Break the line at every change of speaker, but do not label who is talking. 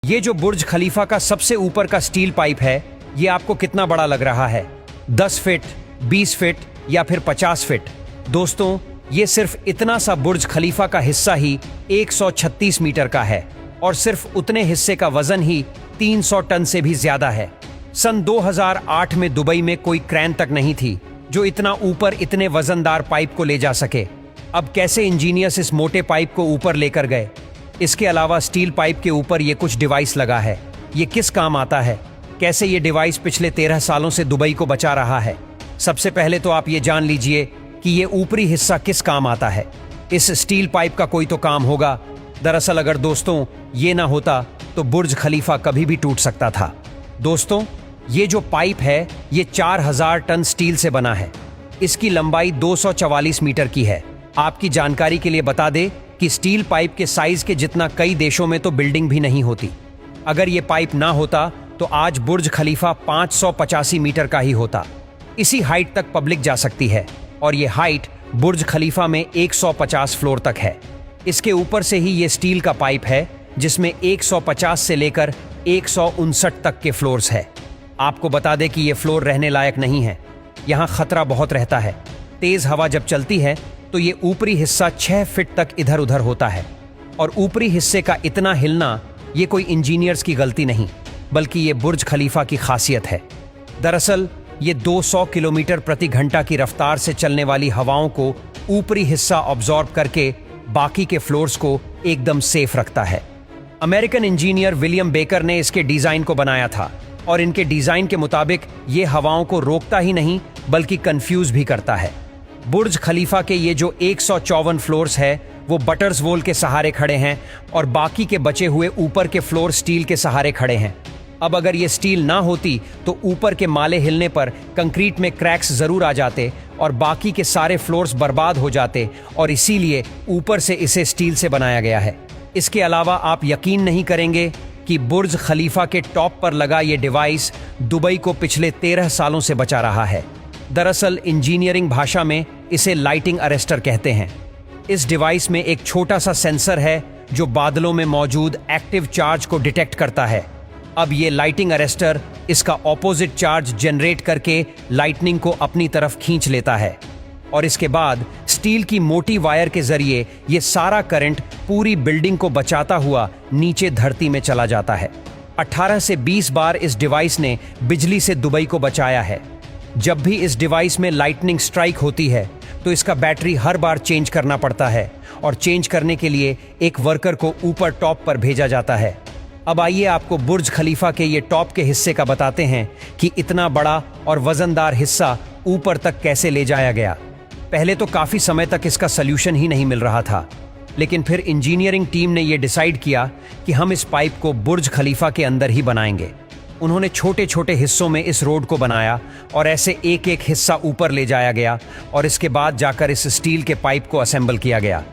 ये जो बुर्ज खलीफा का सबसे ऊपर का स्टील पाइप है, ये आपको कितना बड़ा लग रहा है? 10 फीट, 20 फीट या फिर 50 फीट? दोस्तों, ये सिर्फ इतना सा बुर्ज खलीफा का हिस्सा ही 136 मीटर का है और सिर्फ उतने हिस्से का वजन ही 300 टन से भी ज्यादा है। सन 2008 में दुबई में कोई क्रेन तक नहीं थी जो इतना ऊपर इतने वजनदार पाइप को ले जा सके। अब कैसे इंजीनियर्स इस मोटे पाइप को ऊपर लेकर गए? इसके अलावा स्टील पाइप के ऊपर ये कुछ डिवाइस लगा है, ये किस काम आता है? कैसे ये डिवाइस पिछले 13 सालों से दुबई को बचा रहा है? सबसे पहले तो आप ये जान लीजिए कि ये ऊपरी हिस्सा किस काम आता है। इस स्टील पाइप का कोई तो काम होगा। दरअसल अगर दोस्तों ये ना होता तो बुर्ज खलीफा कभी भी टूट सकता था। दोस्तों, ये जो पाइप है ये 4000 टन स्टील से बना है। इसकी लंबाई 244 मीटर की है। आपकी जानकारी के लिए बता दें कि स्टील पाइप के साइज के जितना कई देशों में तो बिल्डिंग भी नहीं होती। अगर ये पाइप ना होता तो आज बुर्ज खलीफा 585 मीटर का ही होता। इसी हाइट तक पब्लिक जा सकती है और ये हाइट बुर्ज खलीफा में 150 फ्लोर तक है। इसके ऊपर से ही ये स्टील का पाइप है जिसमें 150 से लेकर 159 तक के फ्लोर्स है। आपको बता दें कि ये फ्लोर रहने लायक नहीं है। यहाँ खतरा बहुत रहता है। तेज हवा जब चलती है तो ये ऊपरी हिस्सा 6 फीट तक इधर उधर होता है और ऊपरी हिस्से का इतना हिलना ये कोई इंजीनियर्स की गलती नहीं बल्कि ये बुर्ज खलीफा की खासियत है। दरअसल ये 200 किलोमीटर प्रति घंटा की रफ्तार से चलने वाली हवाओं को ऊपरी हिस्सा ऑब्जॉर्ब करके बाकी के फ्लोर्स को एकदम सेफ रखता है। अमेरिकन इंजीनियर विलियम बेकर ने इसके डिजाइन को बनाया था और इनके डिजाइन के मुताबिक ये हवाओं को रोकता ही नहीं बल्कि कंफ्यूज भी करता है। बुर्ज खलीफा के ये जो 154 फ्लोर्स है वो बटर्स वॉल के सहारे खड़े हैं और बाकी के बचे हुए ऊपर के फ्लोर स्टील के सहारे खड़े हैं। अब अगर ये स्टील ना होती तो ऊपर के माले हिलने पर कंक्रीट में क्रैक्स जरूर आ जाते और बाकी के सारे फ्लोर्स बर्बाद हो जाते और इसीलिए ऊपर से इसे स्टील से बनाया गया है। इसके अलावा आप यकीन नहीं करेंगे कि बुर्ज खलीफा के टॉप पर लगा ये डिवाइस दुबई को पिछले 13 सालों से बचा रहा है। दरअसल इंजीनियरिंग भाषा में इसे लाइटिंग अरेस्टर कहते हैं। इस डिवाइस में एक छोटा सा सेंसर है जो बादलों में मौजूद एक्टिव चार्ज को डिटेक्ट करता है। अब ये लाइटिंग अरेस्टर इसका ऑपोजिट चार्ज जनरेट करके लाइटनिंग को अपनी तरफ खींच लेता है और इसके बाद स्टील की मोटी वायर के जरिए ये सारा करंट पूरी बिल्डिंग को बचाता हुआ नीचे धरती में चला जाता है। 18 से 20 बार इस डिवाइस ने बिजली से दुबई को बचाया है। जब भी इस डिवाइस में लाइटनिंग स्ट्राइक होती है तो इसका बैटरी हर बार चेंज करना पड़ता है और चेंज करने के लिए एक वर्कर को ऊपर टॉप पर भेजा जाता है। अब आइए आपको बुर्ज खलीफा के ये टॉप के हिस्से का बताते हैं कि इतना बड़ा और वजनदार हिस्सा ऊपर तक कैसे ले जाया गया। पहले तो काफी समय तक इसका सल्यूशन ही नहीं मिल रहा था, लेकिन फिर इंजीनियरिंग टीम ने यह डिसाइड किया कि हम इस पाइप को बुर्ज खलीफा के अंदर ही बनाएंगे। उन्होंने छोटे छोटे हिस्सों में इस रोड को बनाया और ऐसे एक एक हिस्सा ऊपर ले जाया गया और इसके बाद जाकर इस स्टील के पाइप को असेंबल किया गया।